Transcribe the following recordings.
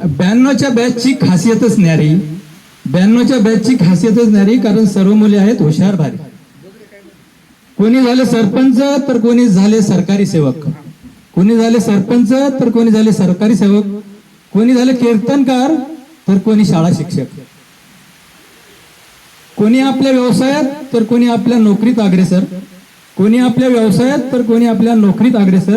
92च्या बॅचची खासियतच न्यारी, 92च्या बॅचची खासियतच न्यारी, कारण सर्व मुले आहेत हुशार भारी. कोणी झाले सरपंच तर कोणी झाले सरकारी सेवक, कोणी झाले सरपंच तर कोणी झाले सरकारी सेवक, कोणी झाले कीर्तनकार तर कोणी शाळा शिक्षक, कोणी आपल्या व्यवसायात तर कोणी आपल्या नोकरीत अग्रेसर, कोणी आपल्या व्यवसायात तर कोणी आपल्या नोकरीत अग्रेसर,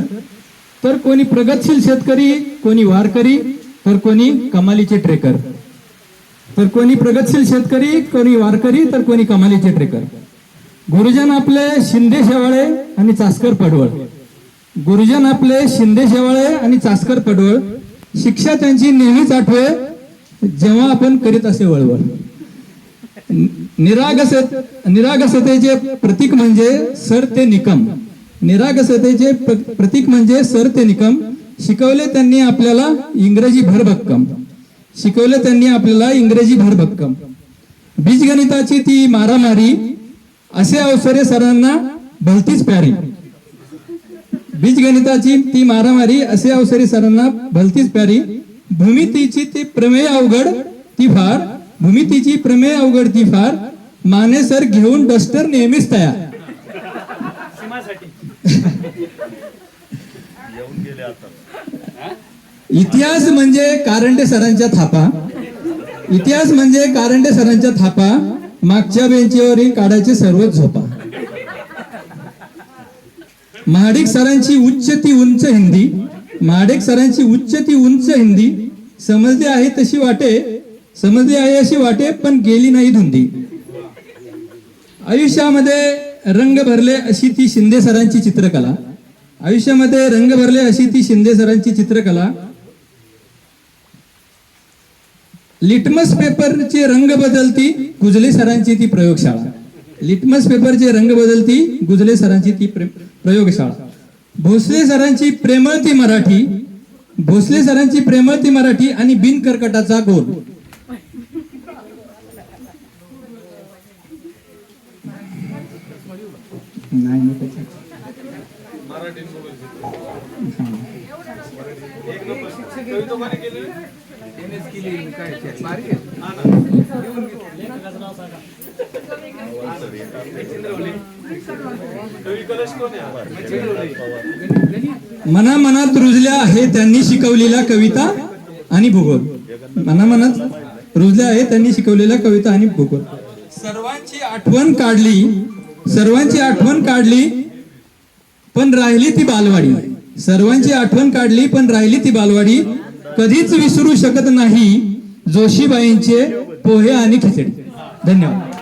तर कोणी प्रगतशील शेतकरी, कोणी वारकरी तर कोणी कमालीचे ट्रेकर, तर कोणी प्रगतशील शेतकरी, कोणी वारकरी तर कोणी कमालीचे ट्रेकर. गुरुजन आपले शिंदे शेवाळे आणि चासकर पडवळ, गुरुजन आपले शिंदे शेवाळे आणि चासकर पडवळ. शिक्षा त्यांची नेहमीच आठवे जेव्हा आपण करीत असे वळवळ. निरागसतेचे प्रतीक म्हणजे सर ते निकम, निरागसतेचे प्रतीक म्हणजे सर ते निकम. शिकवले त्यांनी आपल्याला इंग्रजी भरभक्कम, शिकवले त्यांनी आपल्याला इंग्रजी भरभक्कम. बीजगणिताची ती मारामारी असे अवसरे सरांना भलतीच प्यारी, बीजगणिताची ती मारामारी असे अवसरे सरांना भलतीच प्यारी. भूमितीची ती प्रमेय अवघड ती फार, भूमितीची प्रमेय अवघड ती फार. माने सर घेऊन डस्टर नेहमीच तयार. इतिहास म्हणजे कारंडे सरांच्या थापा, इतिहास म्हणजे कारंडे सरांच्या थापा. मागच्या बेंचीवरील काढायचे सर्वच झोपा. महाडिक सरांची उच्च ती उंच हिंदी, महाडिक सरांची उच्च ती उंच हिंदी. समजली आहे तशी वाटे, समजली आहे अशी वाटे, पण गेली नाही धुंदी. आयुष्यामध्ये रंग भरले अशी ती शिंदे सरांची चित्रकला, आयुष्यामध्ये रंग भरले अशी ती शिंदे सरांची चित्रकला. लिटमस पेपरचे रंग बदलती गुजले सरांची ती प्रयोगशाळा, लिटमस पेपरचे रंग बदलती गुजले सरांची ती प्रयोगशाळा. भोसले सरांची प्रेमळ ती मराठी, भोसले सरांची प्रेमळ ती मराठी आणि बिनकर्कटाचा गोल. मनामनात रुजल्या आहे त्यांनी शिकवलेल्या कविता आणि भूगोल, मनामनात रुजल्या आहे त्यांनी शिकवलेल्या कविता आणि भूगोल. सर्वांची आठवण काढली, सर्वांची आठवण काढली पण राहिली ती बालवाडी, सर्वांची आठवण काढली पण राहिली ती बालवाडी. कधीच विसरू शकत नाही जोशीबाईंचे पोहे आणि खिचडी. धन्यवाद.